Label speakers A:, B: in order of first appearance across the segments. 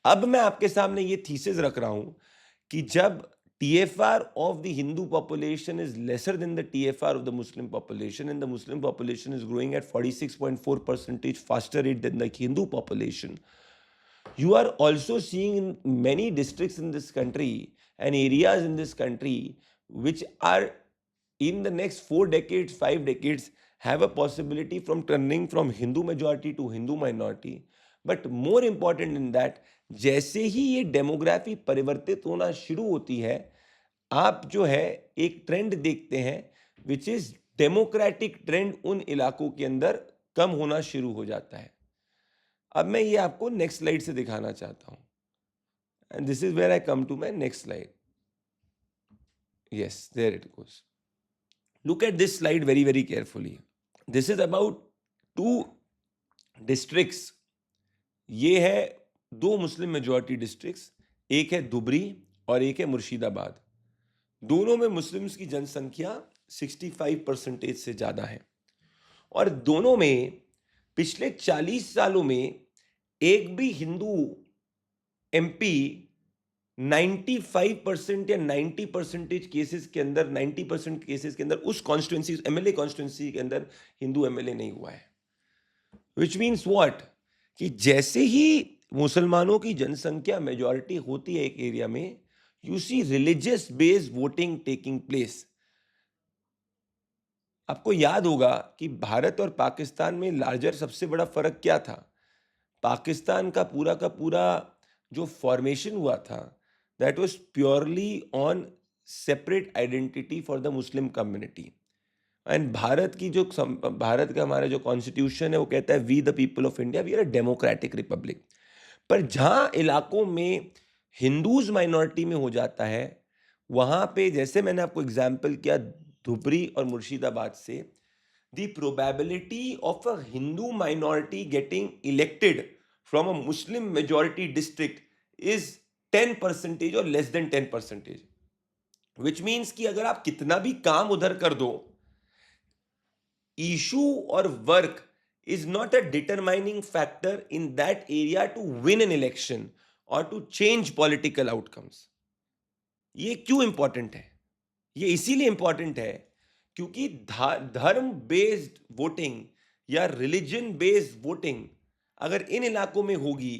A: अब मैं आपके सामने ये थीसिस रख रहा हूं कि जब TFR of the Hindu population is lesser than the TFR of the Muslim population, and the Muslim population is growing at 46.4% faster rate than the Hindu population, you are also seeing in many districts in this country and areas in this country which are in the next 4 decades, 5 decades, have a possibility from turning from Hindu majority to Hindu minority. But more important in that, जैसे ही ये demography परिवर्तित होना शुरू होती है, आप जो है एक ट्रेंड देखते हैं विच इज डेमोक्रेटिक ट्रेंड उन इलाकों के अंदर कम होना शुरू हो जाता है। अब मैं ये आपको नेक्स्ट स्लाइड से दिखाना चाहता हूं, and this is where I come to my next slide. Yes, there it goes. Look at this slide very very carefully. This is about two districts. ये है दो मुस्लिम मेजॉरिटी डिस्ट्रिक्ट्स, एक है धुबरी और एक है मुर्शिदाबाद। दोनों में मुस्लिम्स की जनसंख्या 65% से ज़्यादा है, और दोनों में पिछले 40 सालों में एक भी हिंदू MP 95% या 90% केसेस के अंदर, 90% केसेस के अंदर उस कॉन्स्टिट्यूंसी, MLA कॉन्स्टिट्यूंसी के अंदर हिंदू MLA नहीं हुआ है। विच मीन्स व्हाट, कि जैसे ही मुसलमानों की जनसंख्या मेजॉरिटी होती है एक एरिया में, you see religious based voting taking place. आपको याद होगा कि भारत और पाकिस्तान में लार्जर सबसे बड़ा फर्क क्या था? पाकिस्तान का पूरा जो फॉर्मेशन हुआ था, that was purely on separate identity for the Muslim community. And Bharat का हमारा जो कॉन्स्टिट्यूशन है वो कहता है we the people of India we are a democratic republic. पर जहां इलाकों में हिंदूज माइनॉरिटी में हो जाता है, वहां पे जैसे मैंने आपको एग्जाम्पल किया धुबरी और मुर्शिदाबाद से, the probability of a Hindu minority getting elected from a Muslim majority district is 10% और लेस देन 10%। विच मीन्स कि अगर आप कितना भी काम उधर कर दो, issue or work is not a determining factor in that area to win an election or to change political outcomes. ये क्यों इंपॉर्टेंट है? ये इसीलिए इंपॉर्टेंट है क्योंकि धर्म बेस्ड वोटिंग या रिलीजन बेस्ड वोटिंग अगर इन इलाकों में होगी,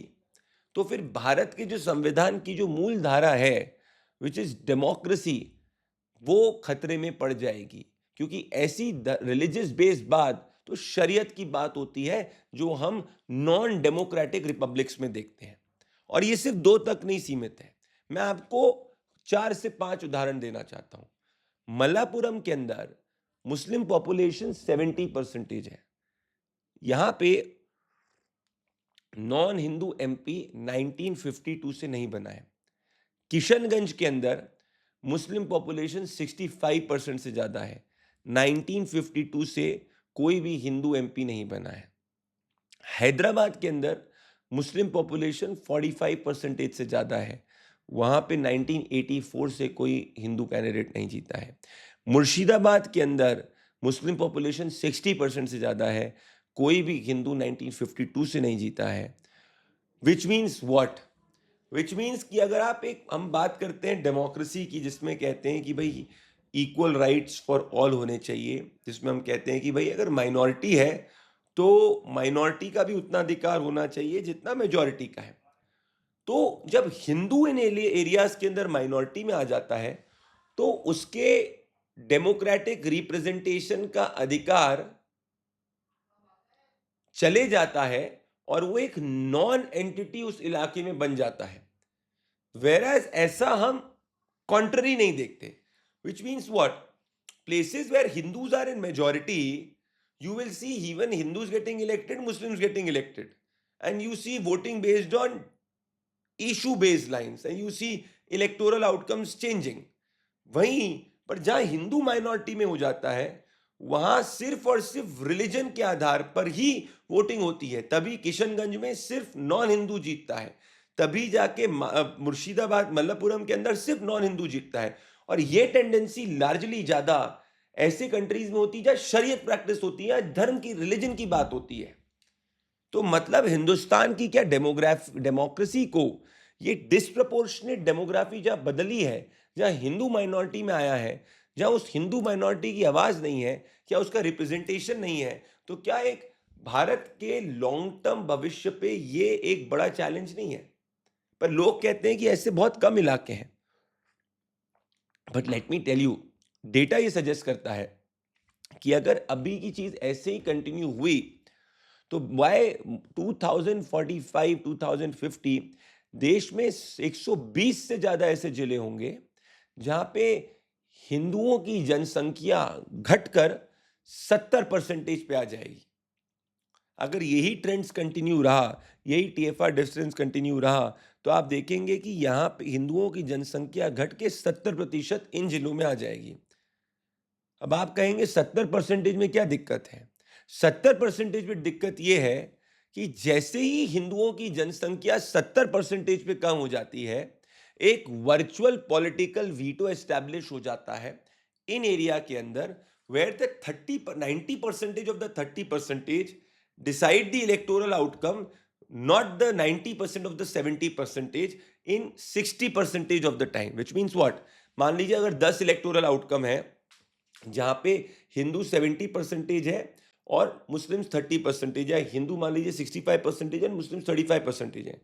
A: तो फिर भारत के जो संविधान की जो मूल धारा है विच इज डेमोक्रेसी, वो खतरे में पड़ जाएगी। क्योंकि ऐसी रिलीजियस बेस्ड बात तो शरीयत की बात होती है, जो हम नॉन डेमोक्रेटिक रिपब्लिक्स में देखते हैं। और ये सिर्फ 2 तक नहीं सीमित है, मैं आपको 4 से 5 उदाहरण देना चाहता हूं। मल्लापुरम के अंदर मुस्लिम पॉपुलेशन 70% है। यहां पे नॉन हिंदू MP 1952 से नहीं बना है। किशनगंज के अंदर मुस्लिम पॉपुलेशन 65% से ज़्यादा है। 1952 से कोई भी हिंदू MP नहीं बना है। हैदराबाद के अंदर मुस्लिम पॉपुलेशन 45% से ज़्यादा है, वहाँ पे 1984 से कोई हिंदू कैंडिडेट नहीं जीता है। मुर्शिदाबाद के अंदर मुस्लिम पॉपुलेशन 60% से ज़्यादा है, कोई भी हिंदू 1952 से नहीं जीता है। विच मीन्स व्हाट? विच मीन्स कि अगर आप हम बात करते हैं डेमोक्रेसी की, जिसमें कहते हैं कि भाई इक्वल राइट्स फॉर ऑल होने चाहिए, जिसमें हम कहते हैं कि भाई अगर माइनॉरिटी है तो माइनॉरिटी का भी उतना अधिकार होना चाहिए जितना मेजॉरिटी का है। तो जब हिंदू इन एरियाज के अंदर माइनॉरिटी में आ जाता है, तो उसके डेमोक्रेटिक रिप्रेजेंटेशन का अधिकार चले जाता है और वो एक नॉन एंटिटी उस इलाके में बन जाता है। वेराज ऐसा हम कॉन्ट्ररी नहीं देखते। Which means what? Places where Hindus are in majority, you will see even Hindus getting elected, Muslims getting elected, and you see voting based on issue based lines, and you see electoral outcomes changing. वहीं पर जहां Hindu minority में हो जाता है, वहां सिर्फ और सिर्फ रिलीजन के आधार पर ही वोटिंग होती है। तभी किशनगंज में सिर्फ नॉन हिंदू जीतता है, तभी जाके मुर्शिदाबाद मल्लापुरम के अंदर सिर्फ नॉन हिंदू जीतता है। और ये टेंडेंसी लार्जली ज्यादा ऐसे कंट्रीज में होती है जहां शरीयत प्रैक्टिस होती है, धर्म की, रिलीजन की बात होती है। तो मतलब हिंदुस्तान की क्या डेमोक्रेसी को ये डिस्प्रपोर्शनेट डेमोग्राफी जहाँ बदली है, जहाँ हिंदू माइनॉरिटी में आया है, जहाँ उस हिंदू माइनॉरिटी की आवाज़ नहीं है, क्या उसका रिप्रेजेंटेशन नहीं है, तो क्या एक भारत के लॉन्ग टर्म भविष्य पे ये एक बड़ा चैलेंज नहीं है? पर लोग कहते हैं कि ऐसे बहुत कम इलाके हैं। But let me tell you, data ये सजेस्ट करता है कि अगर अभी की चीज़ ऐसे ही कंटिन्यू हुई तो बाय 2045 2050 देश में 120 से ज़्यादा ऐसे जिले होंगे जहाँ पे हिंदुओं की जनसंख्या घटकर 70% पे आ जाएगी। अगर यही ट्रेंड्स कंटिन्यू रहा, यही टीएफआर डिफरेंस कंटिन्यू रहा, तो आप देखेंगे कि यहाँ पे हिंदुओं की जनसंख्या घट के 70% इन जिलों में आ जाएगी। अब आप कहेंगे 70% में क्या दिक्कत है? 70% में दिक्कत यह है कि जैसे ही हिंदुओं की जनसंख्या 70% पे कम हो जाती है, एक वर्चुअल पॉलिटिकल वीटो एस्टैब्लिश हो जाता है इन एरिया के अंदर, where the 90% of the 30% decide the electoral outcome, not the 90% of the 70% in 60% of the time, which means what? मान लीजिए अगर 10 इलेक्टोरल आउटकम है जहां पे हिंदू 70% है और मुस्लिम 30% है, हिंदू मान लीजिए 65% है, मुस्लिम 35% है,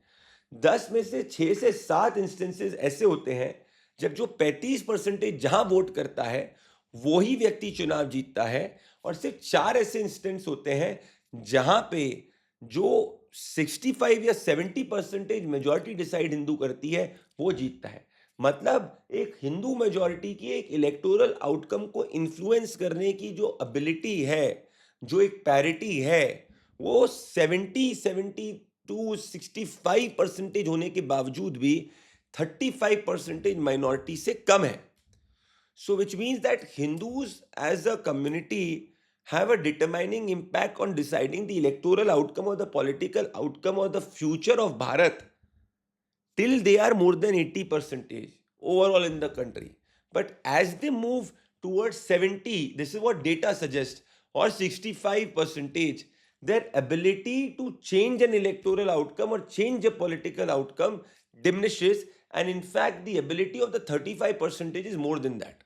A: 10 में से 6 से 7 इंस्टेंसेस ऐसे होते हैं जब जो 35% जहां वोट करता है वही व्यक्ति चुनाव जीतता है, और सिर्फ 4 ऐसे इंस्टेंस होते हैं जहां पे जो 65 या 70% मेजॉरिटी डिसाइड हिंदू करती है वो जीतता है। मतलब एक हिंदू मेजॉरिटी की एक इलेक्टोरल आउटकम को इन्फ्लुएंस करने की जो एबिलिटी है, जो एक पैरिटी है, वो 65% होने के बावजूद भी 35% माइनॉरिटी से कम है। So which means that Hindus as a community have a determining impact on deciding the electoral outcome or the political outcome or the future of Bharat till they are more than 80% overall in the country. But as they move towards 70, this is what data suggests, or 65%, their ability to change an electoral outcome or change a political outcome diminishes, and in fact the ability of the 35% is more than that.